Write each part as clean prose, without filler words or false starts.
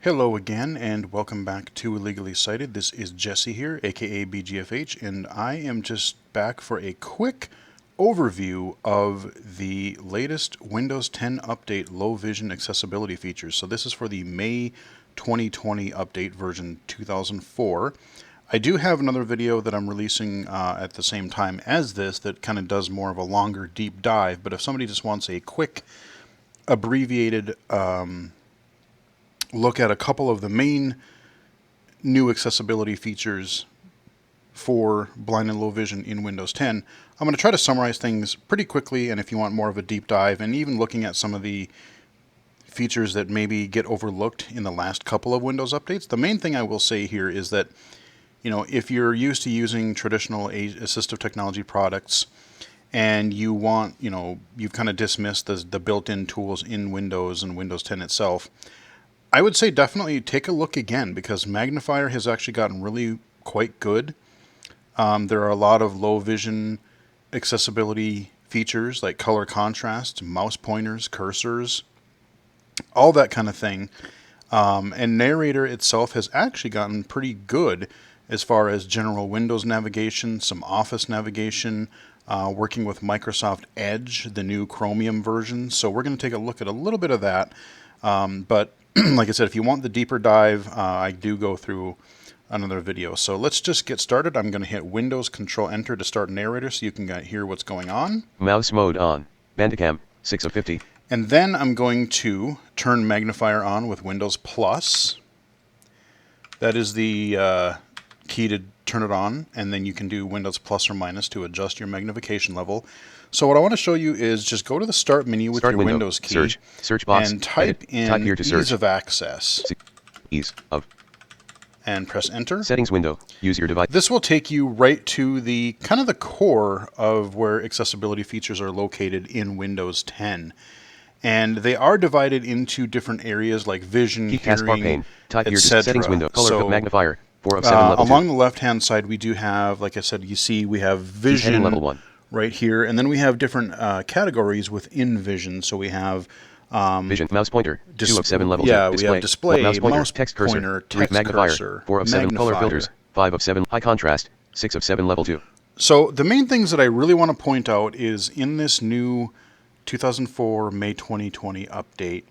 Hello again, and welcome back to Illegally Cited. This is Jesse here, aka BGFH, and I am just back for a quick overview of the latest Windows 10 update low vision accessibility features. So this is for the May 2020 update version 2004. I do have another video that I'm releasing at the same time as this that kind of does more of a longer deep dive, but if somebody just wants a quick abbreviated look at a couple of the main new accessibility features for blind and low vision in Windows 10. I'm going to try to summarize things pretty quickly, and if you want more of a deep dive and even looking at some of the features that maybe get overlooked in the last couple of Windows updates, the main thing I will say here is that, you know, if you're used to using traditional assistive technology products and you want, you know, you've kind of dismissed the built-in tools in Windows and Windows 10 itself, I would say definitely take a look again, because Magnifier has actually gotten really quite good. There are a lot of low vision accessibility features like color contrast, mouse pointers, cursors, all that kind of thing. And Narrator itself has actually gotten pretty good as far as general Windows navigation, some Office navigation, working with Microsoft Edge, the new Chromium version. So we're going to take a look at a little bit of that. But like I said, if you want the deeper dive, I do go through another video. So let's just get started. I'm going to hit Windows Control Enter to start Narrator so you can hear what's going on. Mouse mode on. Bandicam 6 of 50. And then I'm going to turn Magnifier on with Windows Plus. That is the key to turn it on, and then you can do Windows plus or minus to adjust your magnification level. So what I want to show you is just go to the Start menu with your Windows key, search box, and type in here to search. Ease of Access. Ease of. And press Enter. Settings window. Use your device. This will take you right to the kind of the core of where accessibility features are located in Windows 10. And they are divided into different areas like vision, hearing, etc. Settings window. Color so, magnifier. 4 of 7 level along 2. the left-hand side, we do have, like I said, you see we have vision level 1. right here, and then we have different categories within vision. So we have vision, mouse pointer, 2 of 7 level 2. Yeah, we have display, mouse pointer, text cursor, text magnifier, cursor, 4 of 7 color magnifier. filters, 5 of 7 high contrast, 6 of 7 level 2. So the main things that I really want to point out is in this new 2004 May 2020 update,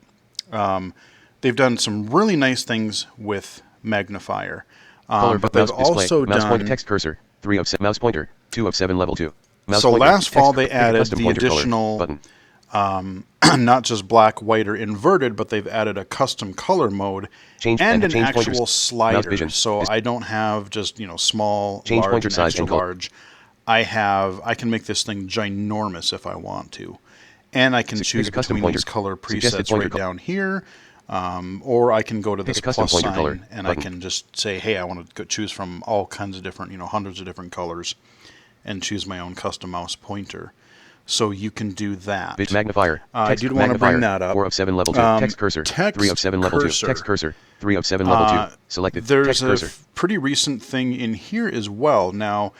they've done some really nice things with Magnifier. But they've also mouse done pointer, text cursor, 3 of 7 mouse pointer, 2 of 7 level 2. Mouse so pointer, last fall they text, added the additional button. not just black, white, or inverted, but they've added a custom color mode and an actual slider. So I don't have just, you know, small, large, and extra large. I can make this thing ginormous if I want to, and I can choose between these color presets right down here. Or I can go to this plus sign and I can just say, hey, I want to choose from all kinds of different, you know, hundreds of different colors, and choose my own custom mouse pointer. So you can do that. Magnifier. I did want to bring that up. 4 of 7 level 2. Text cursor. 3 of 7 level 2. Text cursor. 3 of 7 level 2. Selected. There's text cursor. a pretty recent thing in here as well. Now,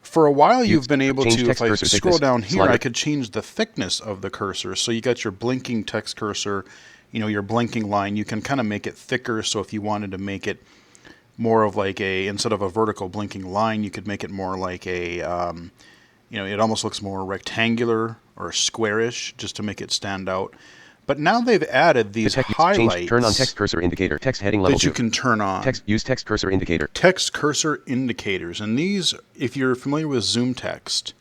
for a while you've been able to, if I scroll down here, I could change the thickness of the cursor. So you got your blinking text cursor, you know, your blinking line. You can kind of make it thicker. So if you wanted to make it more of like instead of a vertical blinking line, you could make it more like you know, it almost looks more rectangular or squarish, just to make it stand out. But now they've added these highlights. Turn on text cursor indicator. Text heading level 2. That you can turn on. Use text cursor indicator. Text cursor indicators. And these, if you're familiar with Zoom text,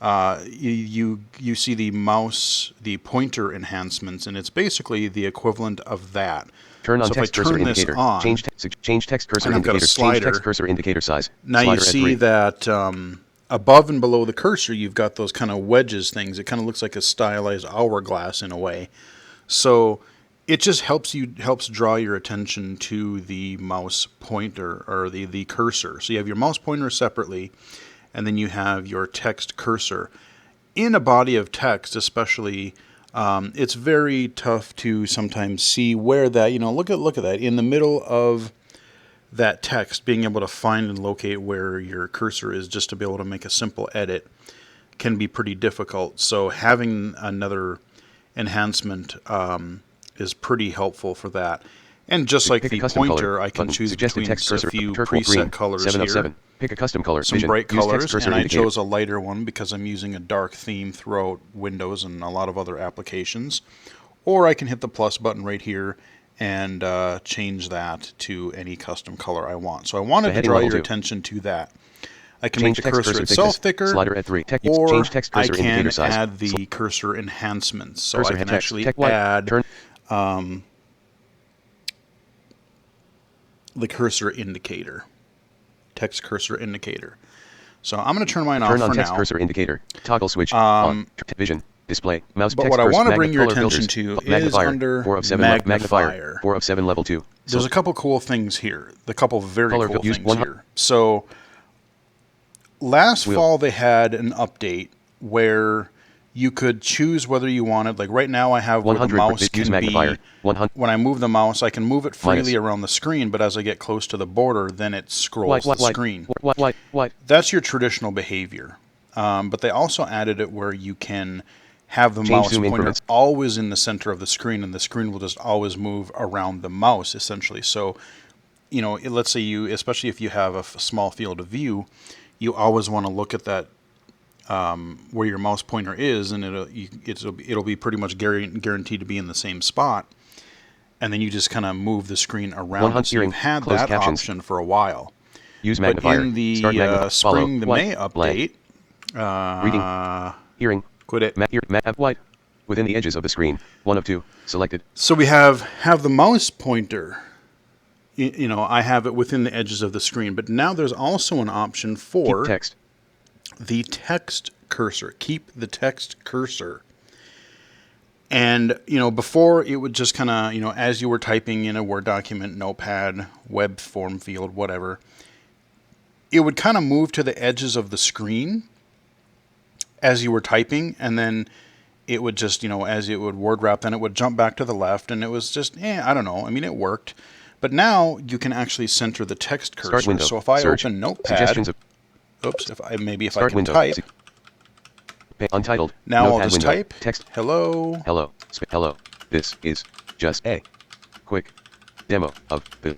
you see the mouse, the pointer enhancements, and it's basically the equivalent of that. Turn on so text cursor indicator. On, change text cursor and indicator. I've got a slider. Change text cursor indicator size. Now slider you see that above and below the cursor, you've got those kind of wedges things. It kind of looks like a stylized hourglass in a way. So it just helps draw your attention to the mouse pointer or the cursor. So you have your mouse pointer separately, and then you have your text cursor. In a body of text, especially, it's very tough to sometimes see where that, you know, look at that in the middle of that text, being able to find and locate where your cursor is just to be able to make a simple edit can be pretty difficult. So having another enhancement is pretty helpful for that. And just like Pick the a custom pointer, color. I can Button. choose Suggested between text a cursor. few Turquoise preset green. colors 7 of here. 7. Pick a custom color. Some Vision. bright Use text colors, cursor and I indicator. chose a lighter one because I'm using a dark theme throughout Windows and a lot of other applications. Or I can hit the plus button right here and change that to any custom color I want. So I wanted to draw your attention to that. I can make the cursor itself thicker, Slider at 3. or Change text I cursor can indicator size. add the cursor enhancements. So Cursor I can text. actually Text white. add Turn. the cursor indicator, text cursor indicator. So I'm going to turn mine off Turn on for text now. cursor indicator. Toggle switch. On. Vision. Display. Mouse. But Text what I cursor. want to bring your Color attention filters. to is Magnifier. under 4 of 7. Magnifier. Magnifier. 4 of 7 level 2. There's a couple cool things here. The couple very Color cool use things here. So last fall they had an update where you could choose whether you wanted, like right now I have where the mouse can be, when I move the mouse, I can move it freely around the screen, but as I get close to the border, then it scrolls the screen. That's your traditional behavior. But they also added it where you can have the mouse pointer always in the center of the screen, and the screen will just always move around the mouse, essentially. So, you know, let's say you, especially if you have a small field of view, you always want to look at that where your mouse pointer is, and it'll be pretty much guaranteed to be in the same spot. And then you just kind of move the screen around. So you've had that option for a while. Use magnifier. But in the spring, the May update, reading, hearing, quit it. White within the edges of the screen. 1 of 2 selected. So we have the mouse pointer. You know, I have it within the edges of the screen, but now there's also an option for keep text. The text cursor. Keep the text cursor. And, you know, before it would just kind of, you know, as you were typing in a Word document, Notepad, web form field, whatever, it would kind of move to the edges of the screen as you were typing, and then it would just, you know, as it would word wrap, then it would jump back to the left, and it was just, I don't know. I mean, it worked. But now you can actually center the text cursor. So if I open Notepad, if I can type, untitled. Now I'll just type text. Hello. Hello. This is just a quick demo of the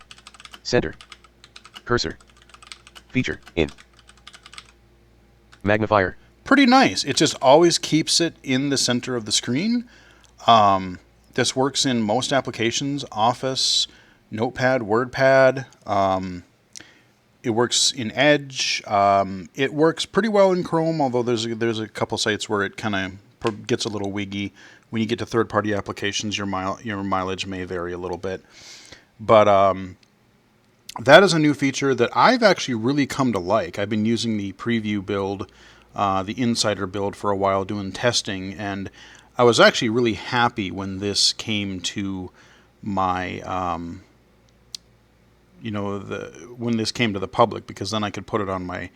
center cursor feature in Magnifier. Pretty nice. It just always keeps it in the center of the screen. This works in most applications: Office, Notepad, WordPad. It works in Edge. It works pretty well in Chrome, although there's a couple sites where it kind of gets a little wiggy. When you get to third-party applications, your mileage may vary a little bit. But that is a new feature that I've actually really come to like. I've been using the preview build, the insider build, for a while doing testing, and I was actually really happy when this came to my when this came to the public, because then I could put it on my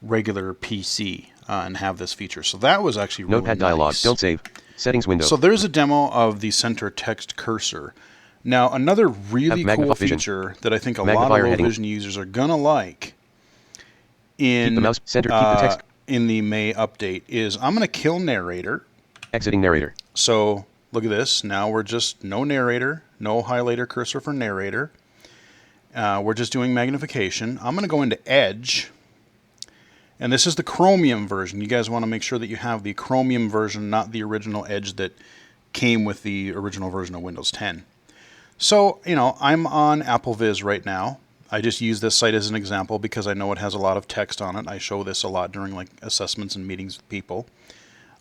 regular PC and have this feature. So that was actually really Notepad nice. dialog. Don't save. Settings window. So there's a demo of the center text cursor. Now another really cool feature that I think a lot of low vision users are gonna like in the mouse center, keep the text. In the May update is I'm gonna kill narrator. Exiting narrator. So look at this. Now we're just no narrator, no highlighter cursor for narrator. We're just doing magnification. I'm going to go into Edge, and this is the Chromium version. You guys want to make sure that you have the Chromium version, not the original Edge that came with the original version of Windows 10. So, you know, I'm on AppleVis right now. I just use this site as an example because I know it has a lot of text on it. I show this a lot during like assessments and meetings with people.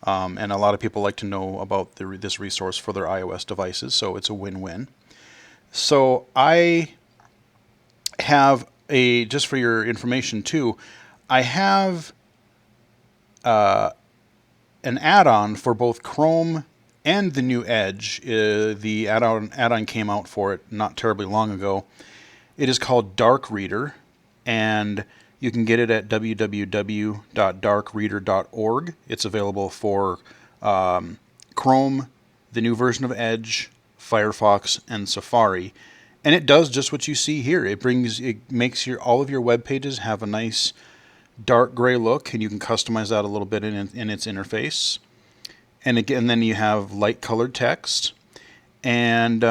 And a lot of people like to know about this resource for their iOS devices, so it's a win-win. So I have just for your information too, I have an add-on for both Chrome and the new Edge. The add-on came out for it not terribly long ago. It is called Dark Reader, and you can get it at www.darkreader.org. It's available for Chrome, the new version of Edge, Firefox, and Safari. And it does just what you see here. It makes all of your web pages have a nice dark gray look, and you can customize that a little bit in its interface. And again, then you have light colored text. And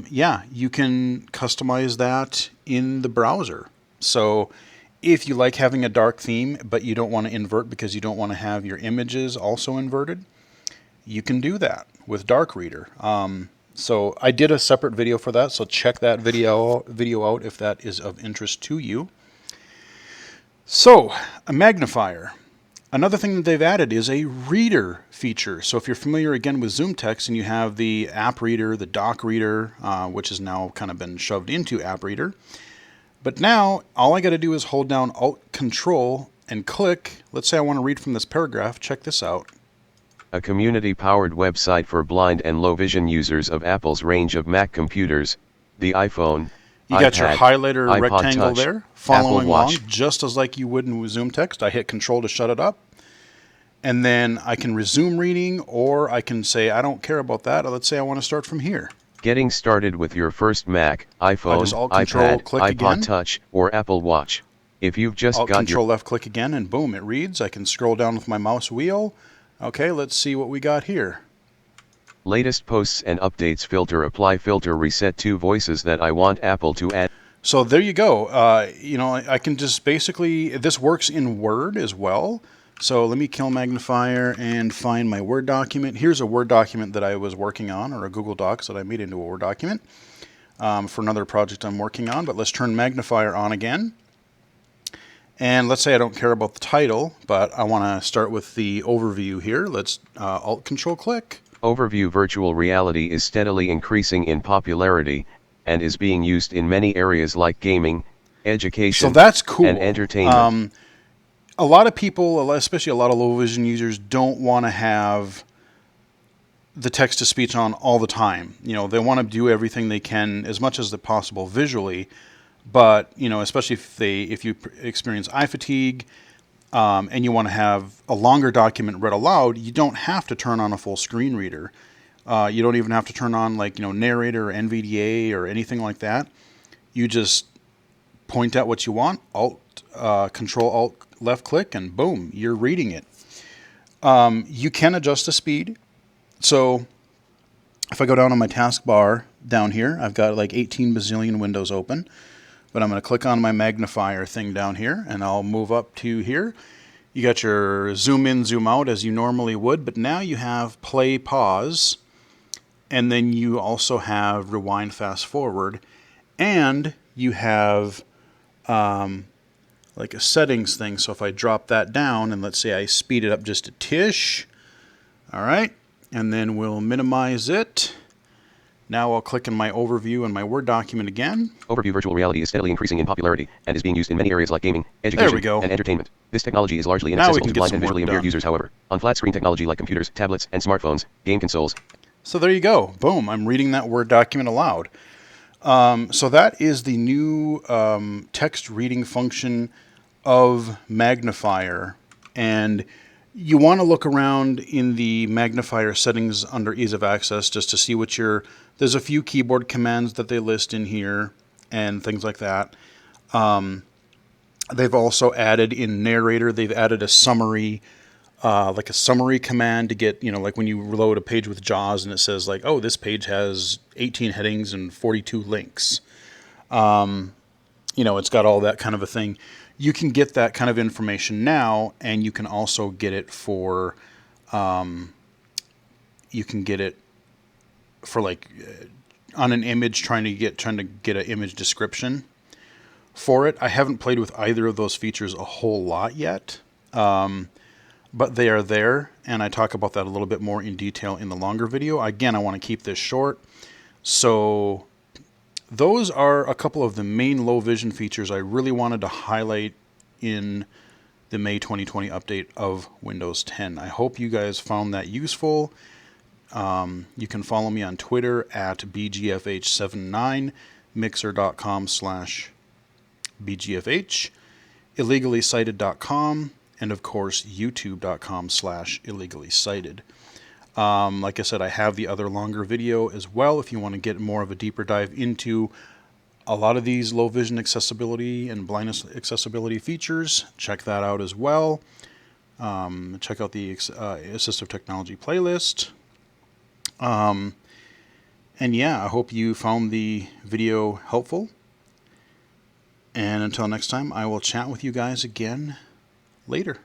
yeah, you can customize that in the browser. So if you like having a dark theme, but you don't want to invert because you don't want to have your images also inverted, you can do that with Dark Reader. So I did a separate video for that, so check that video out if that is of interest to you. So, a magnifier. Another thing that they've added is a reader feature. So if you're familiar again with ZoomText and you have the app reader, the doc reader, which has now kind of been shoved into app reader. But now all I got to do is hold down Alt Control and click. Let's say I want to read from this paragraph. Check this out. A community-powered website for blind and low vision users of Apple's range of Mac computers, the iPhone, you got your highlighter iPod rectangle Touch, there, following along, Watch. just as like you would in ZoomText. I hit Control to shut it up. And then I can resume reading, or I can say, I don't care about that. Let's say I want to start from here. Getting started with your first Mac, iPhone, iPad, click iPod again. Touch, or Apple Watch. If you've just Alt got Control left click again, and boom, it reads. I can scroll down with my mouse wheel. Okay, let's see what we got here. Latest posts and updates filter, apply filter, reset to voices that I want Apple to add. So there you go. You know, I can just basically, this works in Word as well. So let me kill Magnifier and find my Word document. Here's a Word document that I was working on, or a Google Docs that I made into a Word document for another project I'm working on. But let's turn Magnifier on again. And let's say I don't care about the title, but I want to start with the overview here. Let's Alt-Control-Click. Overview. Virtual reality is steadily increasing in popularity and is being used in many areas like gaming, education, so that's cool. And entertainment. A lot of people, especially a lot of low vision users, don't want to have the text-to-speech on all the time. You know, they want to do everything they can as much as possible visually. But, you know, especially if you experience eye fatigue and you want to have a longer document read aloud, you don't have to turn on a full screen reader. You don't even have to turn on, like, you know, narrator or NVDA or anything like that. You just point out what you want, Control Alt left click, and boom, you're reading it. You can adjust the speed. So if I go down on my taskbar down here, I've got like 18 bazillion windows open. But I'm going to click on my magnifier thing down here, and I'll move up to here. You got your zoom in, zoom out as you normally would, but now you have play, pause, and then you also have rewind, fast forward, and you have like a settings thing. So if I drop that down, and let's say I speed it up just a tish, all right, and then we'll minimize it. Now I'll click in my overview and my Word document again. Overview. Virtual reality is steadily increasing in popularity and is being used in many areas like gaming, education, and entertainment. This technology is largely inaccessible to blind and visually impaired users, however. On flat screen technology like computers, tablets, and smartphones, game consoles. So there you go. Boom. I'm reading that Word document aloud. So that is the new text reading function of Magnifier. And you want to look around in the Magnifier settings under ease of access just to see what there's a few keyboard commands that they list in here and things like that. They've also added in narrator, they've added a summary, like a summary command to get, you know, like when you load a page with JAWS and it says like, oh, this page has 18 headings and 42 links. You know, it's got all that kind of a thing. You can get that kind of information now, and you can also get it for, like on an image, trying to get an image description for it. I haven't played with either of those features a whole lot yet, but they are there, and I talk about that a little bit more in detail in the longer video. Again, I want to keep this short, so those are a couple of the main low vision features I really wanted to highlight in the May 2020 update of Windows 10. I hope you guys found that useful. You can follow me on Twitter at BGFH79, mixer.com/BGFH, illegally-cited.com, and of course youtube.com/illegally-cited. Like I said, I have the other longer video as well if you want to get more of a deeper dive into a lot of these low vision accessibility and blindness accessibility features. Check that out as well. Check out the assistive technology playlist. And yeah, I hope you found the video helpful. And until next time, I will chat with you guys again later.